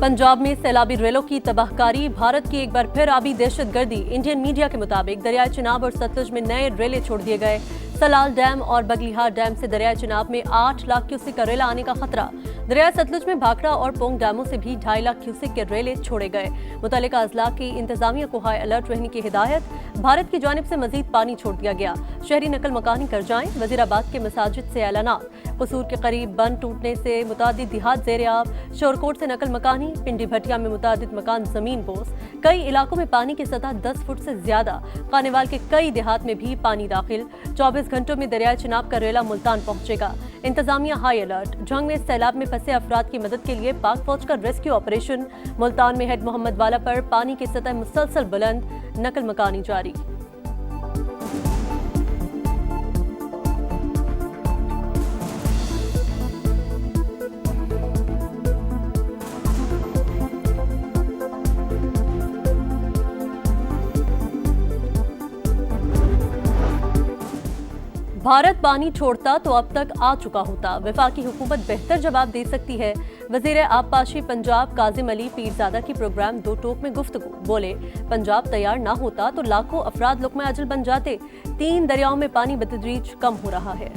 पंजाब में सैलाबी रेलों की तबाहकारी, भारत की एक बार फिर आबी दहशतगर्दी। इंडियन मीडिया के मुताबिक दरियाए चिनाब और सतलुज में नए रेले छोड़ दिए गए। सलाल डैम और बगलिहार डैम से दरियाए चिनाब में 8 लाख क्यूसेक का रेला आने का खतरा। दरियाए सतलुज में भाखड़ा और पोंग डैमों से भी 2.5 लाख क्यूसेक के रेले छोड़े गए। मुतल्लिका अजला की इंतजामिया को हाई अलर्ट रहने की हिदायत। भारत की जानिब से मजीद पानी छोड़ दिया गया। शहरी नकल मकानी कर जाएं। वजीराबाद के मसाजिद से ऐलानात। कसूर के करीब बंद टूटने से मुतादिद देहात ज़ेर-ए-आब। शोरकोट से नकल मकानी। पिंडी भटिया में मुतादिद मकान जमीन बोस। कई इलाकों में पानी की सतह 10 फुट से ज्यादा। खानेवाल के कई देहात में भी पानी दाखिल। 24 घंटों में दरियाए चिनाब का रेला मुल्तान पहुंचेगा। इंतजामिया हाई अलर्ट। जंग में सैलाब में फंसे अफराद की मदद के लिए पाक फौज का रेस्क्यू ऑपरेशन। मुल्तान में हेड मोहम्मद वाला पर पानी की सतह मुसलसल बुलंद। नकल मकानी जारी। भारत पानी छोड़ता तो अब तक आ चुका होता। वफाकी हुकूमत बेहतर जवाब दे सकती है। वजीर आबपाशी पंजाब काजिम अली पीरजादा की प्रोग्राम दो टोक में गुफ्तगू। बोले, पंजाब तैयार ना होता तो लाखों अफराद लुक़्मा अजल बन जाते। 3 दरियाओं में पानी बतदरीज कम हो रहा है।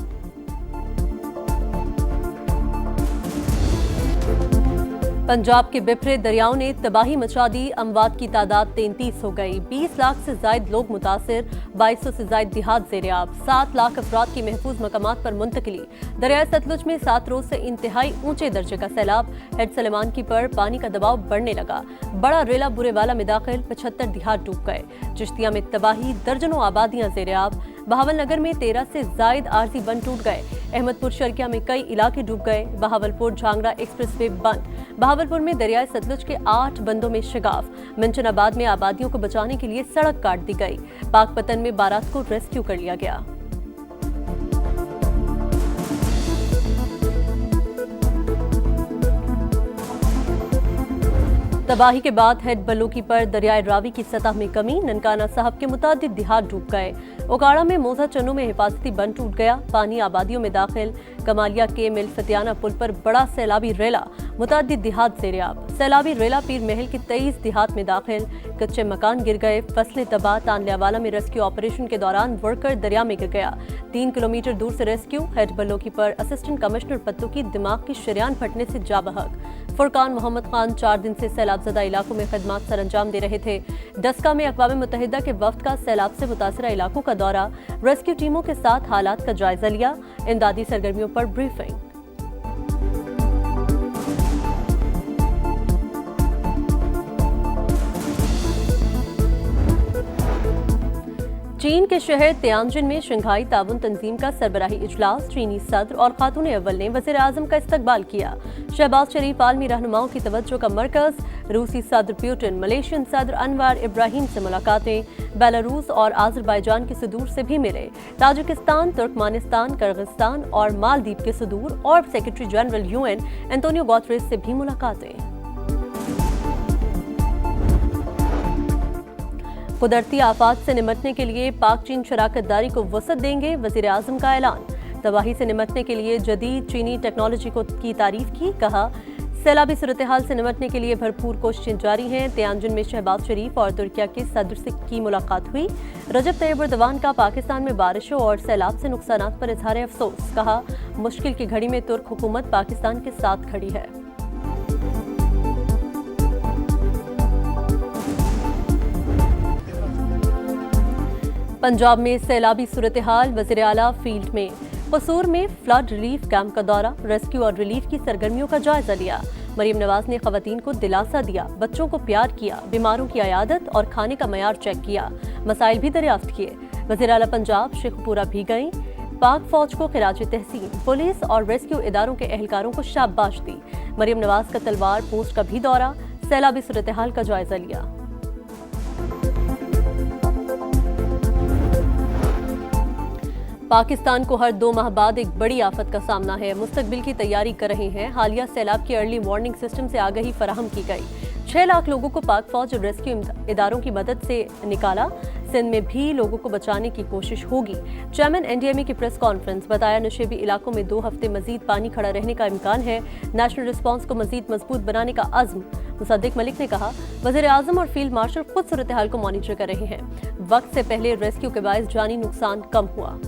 पंजाब के बिफरे दरियाओं ने तबाही मचा दी। अमवात की तादाद 33 हो गई। 20 लाख से जायद लोग मुतासिर। 2200 से जायद देहात ज़ेर-ए-आब। 7 लाख अफराद की महफूज मकामात पर मुंतकिली। दरियाए सतलुज में 7 रोज से इंतहाई ऊंचे दर्जे का सैलाब। हेड सलेमान की पर पानी का दबाव बढ़ने लगा। बड़ा रेला बुरेवाला में दाखिल। 75 देहात डूब गए। चिश्तिया में तबाही। दर्जनों आबादियां ज़ेर-ए-आब। बहावलनगर में 13 से जायद आरजी बंद टूट गए। अहमदपुर शर्किया में कई इलाके डूब गए। बहावलपुर झांगरा एक्सप्रेस वे बंद। बहावलपुर में दरियाए सतलुज के 8 बंदों में शिगाफ। मिंचनाबाद में आबादियों को बचाने के लिए सड़क काट दी गई। पाकपतन में 12 को रेस्क्यू कर लिया गया। तबाही के बाद हेड बलूकी पर दरियाए रावी की सतह में कमी। ननकाना साहब के मुतादिद देहात डूब गए। ओकाड़ा में मोजा चन्नू में हिफाजती बंद टूट गया। पानी आबादियों में दाखिल। कमालिया के मिलफतियाना पुल पर बड़ा सैलाबी रेला। मुतादिद देहात ज़ेर-ए-आब। सैलाबी रेला पीर महल के 23 देहात में दाखिल। कच्चे मकान गिर गए। फसलें तबाह। तानलियावाला में रेस्क्यू ऑपरेशन के दौरान वर्कर दरिया में गिर गया। 3 किलोमीटर दूर से रेस्क्यू। हेड बलूकी पर असिस्टेंट कमिश्नर पत्तू की दिमाग की शरियान फटने से जा बहक। फुरकान मोहम्मद खान 4 दिन से सैलाबजदा इलाकों में खदमात सर अंजाम दे रहे थे। डस्का में अक़वाम मुत्तहिदा के वफ्द का सैलाब से मुतासरा इलाकों का दौरा। रेस्क्यू टीमों के साथ हालात का जायजा लिया। इमदादी सरगर्मियों पर ब्रीफिंग। चीन के शहर तियानजिन में शंघाई ताउन तंजीम का सरबराही इजलास। चीनी सदर और खातून अव्वल ने वज़ीर आज़म का इस्तकबाल किया। शहबाज शरीफ आलमी रहनुमाओं की तवज्जो का मरकज। रूसी सदर पुतिन, मलेशियन सदर अनवर इब्राहिम से मुलाकातें। बेलारूस और आज़रबाईजान के सदूर से भी मिले। ताजिकिस्तान, तुर्कमानिस्तान, किर्गिस्तान और मालदीव के सदूर और secretary general UN Antonio Guterres से भी मुलाकातें। कुदरती आफात से निमटने के लिए पाक चीन शराकत दारी को वसअत देंगे। वज़ीर आज़म का ऐलान। तबाही से निमटने के लिए जदीद चीनी टेक्नोलॉजी की तारीफ की। कहा, सैलाबी सूरत हाल से निमटने के लिए भरपूर कोशिशें जारी हैं। तियानजिन में शहबाज शरीफ और तुर्किया के सदर से की मुलाकात हुई। रजब तैयब एर्दोगान का पाकिस्तान में बारिशों और सैलाब से नुकसानात पर इजहार अफसोस। कहा, मुश्किल की घड़ी में तुर्क हुकूमत पाकिस्तान के साथ खड़ी है। पंजाब में सैलाबी सूरत हाल। वज़ीर आला फील्ड में। कसूर में फ्लड रिलीफ कैंप का दौरा। रेस्क्यू और रिलीफ की सरगर्मियों का जायजा लिया। मरीम नवाज ने खवातीन को दिलासा दिया। बच्चों को प्यार किया। बीमारों की अयादत और खाने का मयार चेक किया। मसाइल भी दरियाफ्त किए। वज़ीर आला पंजाब शेखपुरा भी गईं। पाक फौज को खिराज तहसीन। पुलिस और रेस्क्यू इदारों के एहलकारों को शाबाश दी। मरीम नवाज का तलवार पोस्ट का भी दौरा। सैलाबी सूरत हाल का जायजा लिया। पाकिस्तान को हर 2 माह बाद एक बड़ी आफत का सामना है। मुस्तकबिल की तैयारी कर रहे हैं। हालिया सैलाब की अर्ली वार्निंग सिस्टम से आगाही फराहम की गई। 6 लाख लोगों को पाक फौज और रेस्क्यू इदारों की मदद से निकाला। सिंध में भी लोगों को बचाने की कोशिश होगी। चेयरमैन एनडीएमए की प्रेस कॉन्फ्रेंस, बताया नशेबी इलाकों में 2 हफ्ते मजीद पानी खड़ा रहने का इम्कान है। नेशनल रिस्पांस को मजीद मजबूत बनाने का अज़्म। मुसद्दिक मलिक ने कहा, वज़ीर आज़म और फील्ड मार्शल खुद सूरत हाल को मॉनिटर कर रहे हैं। वक्त से पहले रेस्क्यू के बायस जानी नुकसान कम हुआ।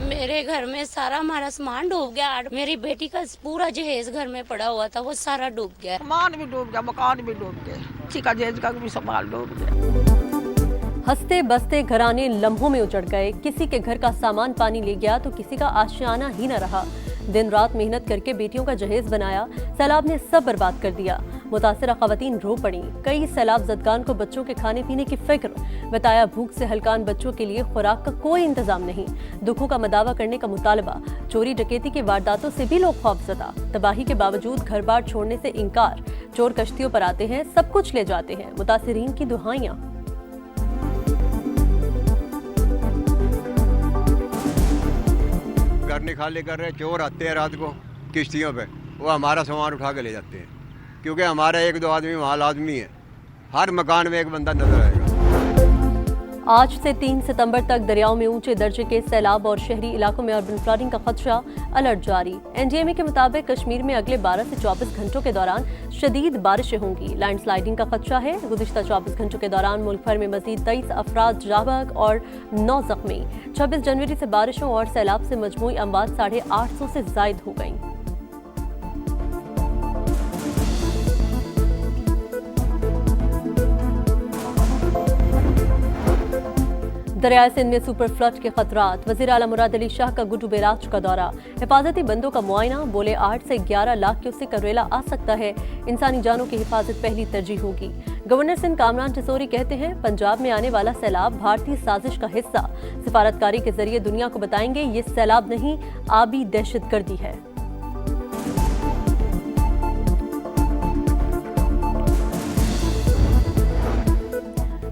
मेरे घर में सारा हमारा सामान डूब गया। मेरी बेटी का पूरा जहेज घर में पड़ा हुआ था, वो सारा डूब गया। सामान भी डूब गया, मकान भी डूब गए, किसी का जहेज का भी सामान डूब गया। हंसते बसते घराने लम्हों में उजड़ गए। किसी के घर का सामान पानी ले गया तो किसी का आशियाना ही न रहा। दिन रात मेहनत करके बेटियों का जहेज बनाया, सैलाब ने सब बर्बाद कर दिया। मुतासिरा खवातीन रो पड़ी। कई सैलाब ज़दगान को बच्चों के खाने पीने की फिक्र। बताया, भूख से हलकान बच्चों के लिए खुराक का कोई इंतजाम नहीं। दुखों का मदावा करने का मुतालबा। चोरी डकैती की वारदातों से भी लोग खौफजदा। तबाही के बावजूद घर बार छोड़ने से इनकार। चोर कश्तियों पर आते हैं, सब कुछ ले जाते हैं। मुतासिरीन की दुहाइयां। घर निकाले कर रहे, चोर आते हैं रात को किश्तियों पे, वो हमारा सामान उठा के ले जाते हैं, क्योंकि हमारा 1-2 आदमी वहाँ लाजमी है। हर मकान में एक बंदा नजर आएगा। आज से 3 सितंबर तक दरियाओं में ऊंचे दर्जे के सैलाब और शहरी इलाकों में अर्बन फ्लडिंग का खदशा। अलर्ट जारी। एनडीएमए के मुताबिक कश्मीर में अगले 12 से 24 घंटों के दौरान शदीद बारिशें होंगी। लैंडस्लाइडिंग का खदशा है। गुज़िश्ता 24 घंटों के दौरान मुल्क भर में मजीद 23 अफराद जाबाक और 9 जख्मी। 26 जनवरी से बारिशों और सैलाब से मजमूई अमवात 850 से जायद हो गई। दरियाए सिंध में सुपर फ्लड के खतरात। वज़ीर आला मुराद अली शाह का गुड्डू बैराज का दौरा। हिफाजती बंदों का मुआयना। बोले 8 से 11 लाख क्यूसेक का रेला आ सकता है। इंसानी जानों की हिफाजत पहली तरजीह होगी। गवर्नर सिंध कामरान टिसोरी कहते हैं, पंजाब में आने वाला सैलाब भारतीय साजिश का हिस्सा। सिफारतकारी के जरिए दुनिया को बताएंगे, ये सैलाब नहीं, आबी दहशतगर्दी है।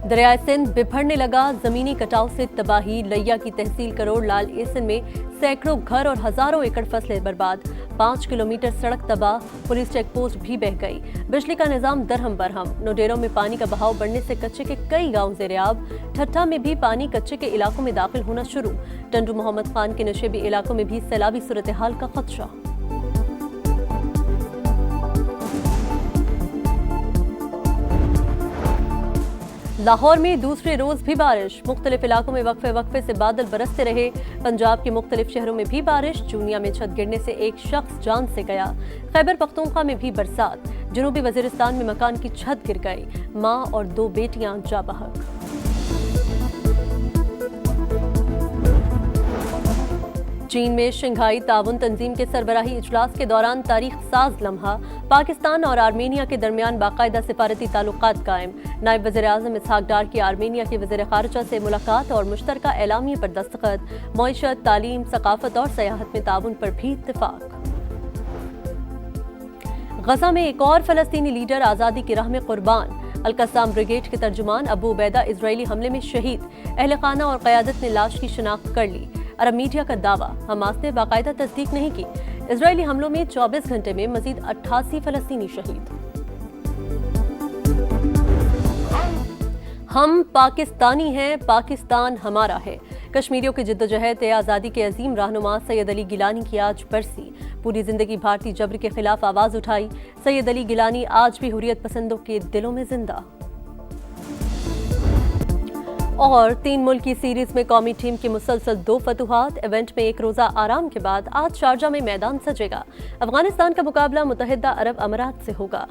दरियाए सिंध बिफरने लगा। जमीनी कटाव से तबाही। लिया की तहसील करोड़ लाल एसन में सैकड़ों घर और हजारों एकड़ फसलें बर्बाद। 5 किलोमीटर सड़क तबाह। पुलिस चेक पोस्ट भी बह गई। बिजली का निजाम दरहम बरहम। नोडेरों में पानी का बहाव बढ़ने से कच्चे के कई गांव ज़ेर-ए-आब। ठट्ठा में भी पानी कच्चे के इलाकों में दाखिल होना शुरू। टंडू मोहम्मद खान के नशेबी इलाकों में भी सैलाबी सूरत हाल का खदशा। लाहौर में दूसरे रोज भी बारिश। मुख्तलिफ इलाकों में वक्फे से बादल बरसते रहे। पंजाब के मुख्तलिफ शहरों में भी बारिश। जूनिया में छत गिरने से एक शख्स जान से गया। खैबर पख्तूनख्वा में भी बरसात। जनूबी वजीरिस्तान में मकान की छत गिर गई। मां और 2 बेटियां जा बहक। चीन में शंघाई ताउन तंजीम के सरबराही इजलास के दौरान तारीख साज लम्हा। पाकिस्तान और आर्मेनिया के दरमियान बाकायदा सिफारती ताल्लुकात कायम। नायब वज़ीर आज़म इसहाक डार की आर्मेनिया के वज़ीर ख़ारिजा से मुलाकात और मुश्तरका एलामिया पर दस्तखत। मईशत, तालीम, सकाफत और सयाहत में ताउन पर भी इत्तेफाक। गजा में एक और फलस्तीनी लीडर आज़ादी की राह में कुर्बान। अल-कस्साम ब्रिगेड के तर्जुमान अबू उबैदा इजरायली हमले में शहीद। अहले खाना और क़यादत ने लाश की शिनाख्त कर ली। अरब मीडिया का दावा, हमास ने बाकायदा तस्दीक नहीं की। इजरायली हमलों में 24 घंटे में मजीद 88 फलस्तीनी शहीद। हम पाकिस्तानी हैं, पाकिस्तान हमारा है। कश्मीरियों की जिद्दोजहद आज़ादी के अजीम रहनुमा सैयद अली गिलानी की आज बरसी। पूरी जिंदगी भारतीय जबर के खिलाफ आवाज उठाई। सैयद अली गिलानी आज भी हुर्रियत पसंदों के दिलों में जिंदा। और 3 मुल्की सीरीज में कौमी टीम की मुसलसल 2 फतुहात। इवेंट में 1 रोजा आराम के बाद आज शारजा में मैदान सजेगा। अफगानिस्तान का मुकाबला मुत्तहिदा अरब अमारात से होगा।